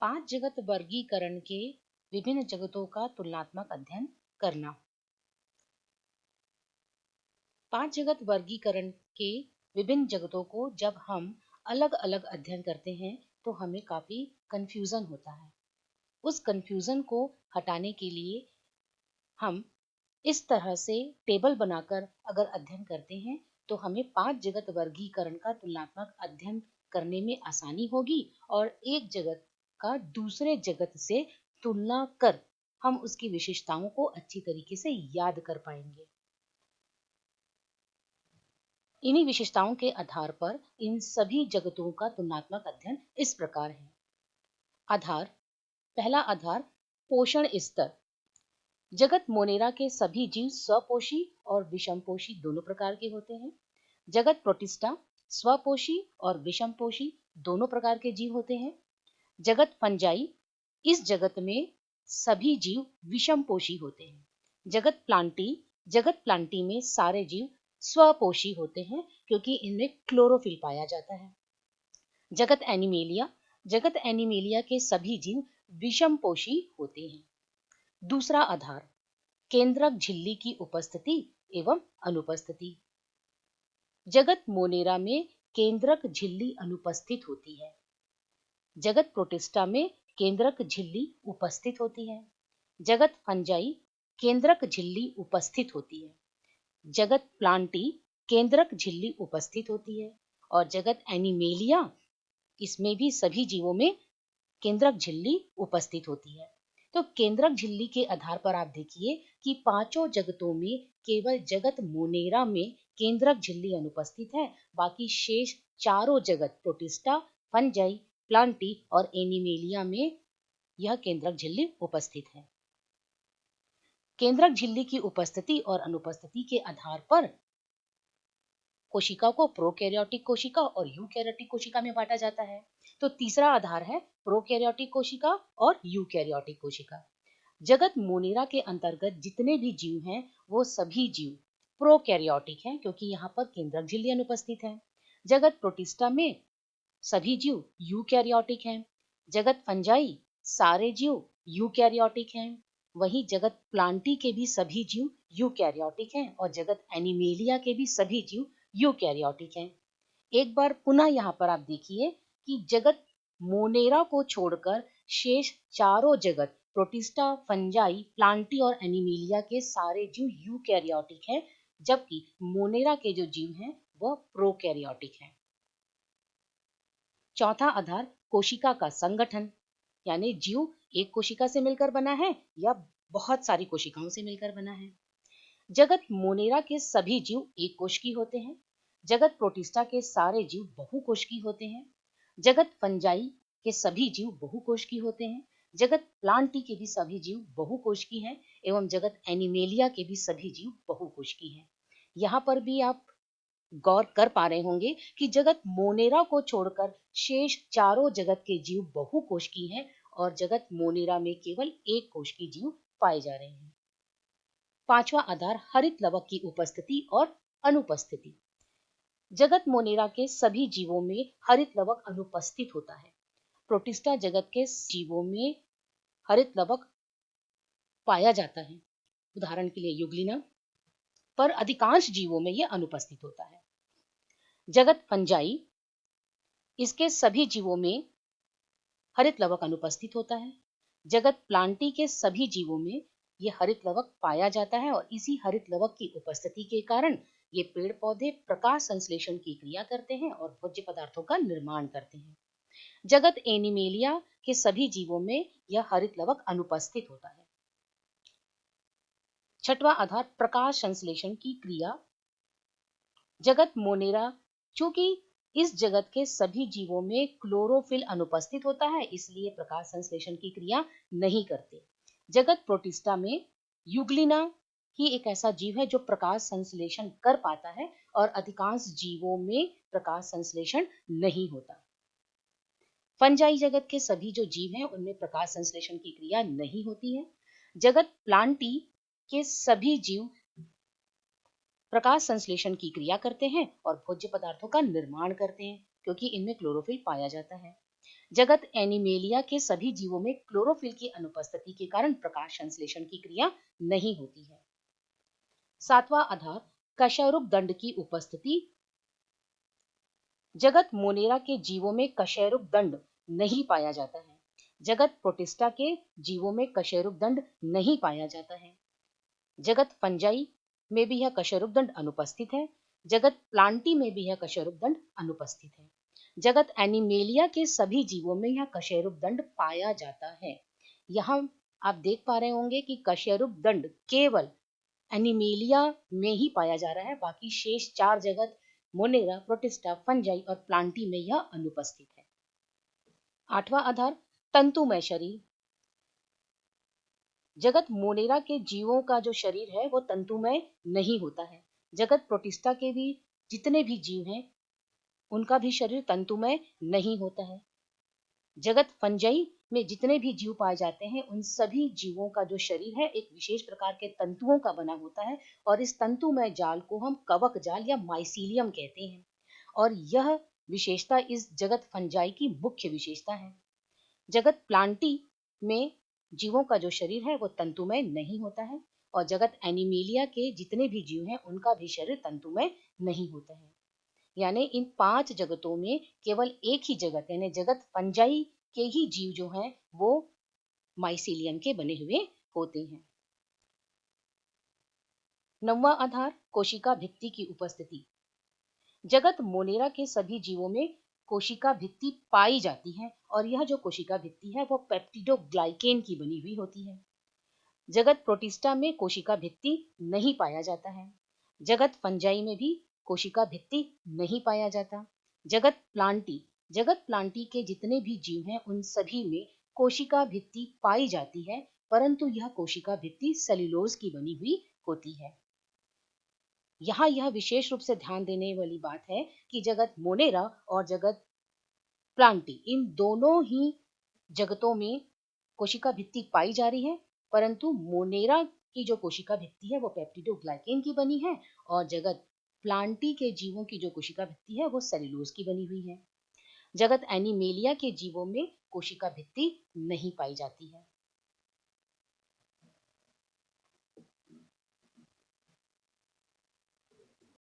पांच जगत वर्गीकरण के विभिन्न जगतों का तुलनात्मक अध्ययन करना। पांच जगत वर्गीकरण के विभिन्न जगतों को जब हम अलग अलग अध्ययन करते हैं तो हमें काफी कंफ्यूजन होता है। उस कंफ्यूजन को हटाने के लिए हम इस तरह से टेबल बनाकर अगर अध्ययन करते हैं तो हमें पांच जगत वर्गीकरण का तुलनात्मक अध्ययन करने में आसानी होगी और एक जगत का दूसरे जगत से तुलना कर हम उसकी विशेषताओं को अच्छी तरीके से याद कर पाएंगे। इन्हीं विशेषताओं के आधार पर इन सभी जगतों का तुलनात्मक अध्ययन इस प्रकार है। आधार, पहला आधार पोषण स्तर। जगत मोनेरा के सभी जीव स्वपोषी और विषमपोषी दोनों प्रकार के होते हैं। जगत प्रोटिस्टा स्वपोषी और विषमपोषी दोनों प्रकार के जीव होते हैं। जगत फंजाई, इस जगत में सभी जीव विषमपोषी होते हैं। जगत प्लांटी में सारे जीव स्वपोषी होते हैं क्योंकि इनमें क्लोरोफिल पाया जाता है। जगत एनिमेलिया के सभी जीव विषमपोषी होते हैं। दूसरा आधार केंद्रक झिल्ली की उपस्थिति एवं अनुपस्थिति। जगत मोनेरा में केंद्रक झिल्ली अनुपस्थित होती है। जगत प्रोटिस्टा में केंद्रक झिल्ली उपस्थित होती है। जगत फंजाई केंद्रक झिल्ली उपस्थित होती है। जगत प्लांटी केंद्रक झिल्ली उपस्थित होती है और जगत एनिमेलिया, इसमें भी सभी जीवों में केंद्रक झिल्ली उपस्थित होती है। तो केंद्रक झिल्ली के आधार पर आप देखिए कि पांचों जगतों में केवल जगत मोनेरा में केंद्रक झिल्ली अनुपस्थित है, बाकी शेष चारों जगत प्रोटिस्टा, फंजाई, प्लांटी और एनिमेलिया में यह केंद्रक झिल्ली उपस्थित है। केंद्रक झिल्ली की उपस्थिति और अनुपस्थिति के आधार पर कोशिका को प्रोकैरियोटिक कोशिका और यूकैरियोटिक कोशिका में बांटा जाता है। तो तीसरा आधार है प्रोकैरियोटिक कोशिका और यूकैरियोटिक कोशिका। जगत मोनेरा के अंतर्गत जितने भी जीव हैं वो सभी जीव प्रोकैरियोटिक हैं क्योंकि यहाँ पर केंद्रक झिल्ली अनुपस्थित है। जगत प्रोटिस्टा में सभी जीव यूकैरियोटिक हैं। जगत फंजाई सारे जीव यूकैरियोटिक हैं। वहीं जगत प्लांटी के भी सभी जीव यूकैरियोटिक हैं और जगत एनिमेलिया के भी सभी जीव यूकैरियोटिक हैं। एक बार पुनः यहाँ पर आप देखिए कि जगत मोनेरा को छोड़कर शेष चारों जगत प्रोटिस्टा, फंजाई, प्लांटी और एनिमेलिया के सारे जीव यूकैरियोटिक हैं, जबकि मोनेरा के जो जीव हैं वह प्रोकैरियोटिक हैं। चौथा आधार कोशिका का संगठन, यानी जीव एक कोशिका से मिलकर बना है या बहुत सारी कोशिकाओं से मिलकर बना है। जगत मोनेरा के सभी जीव एक कोशिकी होते हैं। जगत प्रोटिस्टा के सारे जीव बहुकोशिकी होते हैं। जगत फंजाई के सभी जीव बहुकोशिकी होते हैं। जगत प्लांटी के भी सभी जीव बहुकोशिकी हैं एवं जगत एनिमेलिया के भी सभी जीव बहुकोशिकी हैं। यहाँ पर भी आप गौर कर पा रहे होंगे कि जगत मोनेरा को छोड़कर शेष चारों जगत के जीव बहुकोशिकी हैं और जगत मोनेरा में केवल एक कोशिकी जीव पाए जा रहे हैं। पांचवा आधार हरित लवक की उपस्थिति और अनुपस्थिति। जगत मोनेरा के सभी जीवों में हरित लवक अनुपस्थित होता है। प्रोटिस्टा जगत के जीवों में हरित लवक पाया जाता है, उदाहरण के लिए यूग्लिना, पर अधिकांश जीवों में यह अनुपस्थित होता है। जगत फंजाई, इसके सभी जीवों में हरित लवक अनुपस्थित होता है। जगत प्लांटी के सभी जीवों में यह हरित लवक पाया जाता है और इसी हरित लवक की उपस्थिति के कारण ये पेड़ पौधे प्रकाश संश्लेषण की क्रिया करते हैं और भोज्य पदार्थों का निर्माण करते हैं। जगत एनिमेलिया के सभी जीवों में यह हरित लवक अनुपस्थित होता है। छठवां आधार प्रकाश संश्लेषण की क्रिया। जगत मोनेरा, चूंकि इस जगत के सभी जीवों में क्लोरोफिल अनुपस्थित होता है इसलिए प्रकाश संश्लेषण की क्रिया नहीं करते। जगत प्रोटिस्टा में यूग्लिना ही एक ऐसा जीव है जो प्रकाश संश्लेषण कर पाता है और अधिकांश जीवों में प्रकाश संश्लेषण नहीं होता। फंजाई जगत के सभी जो जीव हैं उनमें प्रकाश संश्लेषण की क्रिया नहीं होती है। जगत प्लांटी के सभी जीव प्रकाश संश्लेषण की क्रिया करते हैं और भोज्य पदार्थों का निर्माण करते हैं क्योंकि इनमें क्लोरोफिल पाया जाता है। जगत एनिमेलिया के सभी जीवों में क्लोरोफिल की अनुपस्थिति के कारण प्रकाश संश्लेषण की क्रिया नहीं होती है। सातवां आधार कशेरुक दंड की उपस्थिति। जगत मोनेरा के जीवों में कशेरुक दंड नहीं पाया जाता है। जगत प्रोटिस्टा के जीवों में कशेरुक दंड नहीं पाया जाता है। जगत फंजाई में भी यह कशेरुक दंड अनुपस्थित है। जगत प्लांटी में भी यह कशेरुक दंड अनुपस्थित है। जगत एनिमेलिया के सभी जीवों में यह कशेरुक दंड पाया जाता है। यहाँ आप देख पा रहे होंगे कि कशेरुक दंड केवल एनिमेलिया में ही पाया जा रहा है, बाकी शेष 4 जगत मोनेरा, प्रोटिस्टा, फंजाई और प्लांटी में यह अनुपस्थित है। आठवां आधार तंतुमय शरीर। जगत मोनेरा के जीवों का जो शरीर है वो तंतुमय नहीं होता है। जगत प्रोटिस्टा के भी जितने भी जीव हैं उनका भी शरीर तंतुमय नहीं होता है। जगत फंजाई में जितने भी जीव पाए जाते हैं उन सभी जीवों का जो शरीर है एक विशेष प्रकार के तंतुओं का बना होता है और इस तंतुमय जाल को हम कवक जाल या माइसीलियम कहते हैं और यह विशेषता इस जगत फंजाई की मुख्य विशेषता है। जगत प्लांटी में जीवों का जो शरीर है वो तंतुमय नहीं होता है और जगत एनिमेलिया के जितने भी जीव हैं उनका भी शरीर तंतुमय नहीं होता है। यानी इन 5 जगतों में केवल एक ही जगत यानी जगत फंजाई के ही जीव जो हैं वो माइसीलियम के बने हुए होते हैं। 9वां आधार कोशिका भित्ति की उपस्थिति। जगत मोनेरा के सभी जीवों में कोशिका भित्ति पाई जाती है और यह जो कोशिका भित्ति है वो पेप्टिडोग्लाइकेन की बनी हुई होती है। जगत प्रोटिस्टा में कोशिका भित्ति नहीं पाया जाता है। जगत फंजाई में भी कोशिका भित्ति नहीं पाया जाता। जगत प्लांटी के जितने भी जीव हैं उन सभी में कोशिका भित्ति पाई जाती है, परंतु यह कोशिका भित्ति सेल्यूलोज की बनी हुई होती है। यहाँ यह विशेष रूप से ध्यान देने वाली बात है कि जगत मोनेरा और जगत प्लांटी इन दोनों ही जगतों में कोशिका भित्ति पाई जा रही है, परंतु मोनेरा की जो कोशिका भित्ति है वो पेप्टिडोग्लाइकेन की बनी है और जगत प्लांटी के जीवों की जो कोशिका भित्ति है वो सेल्यूलोज की बनी हुई है। जगत एनिमेलिया के जीवों में कोशिका भित्ति नहीं पाई जाती है।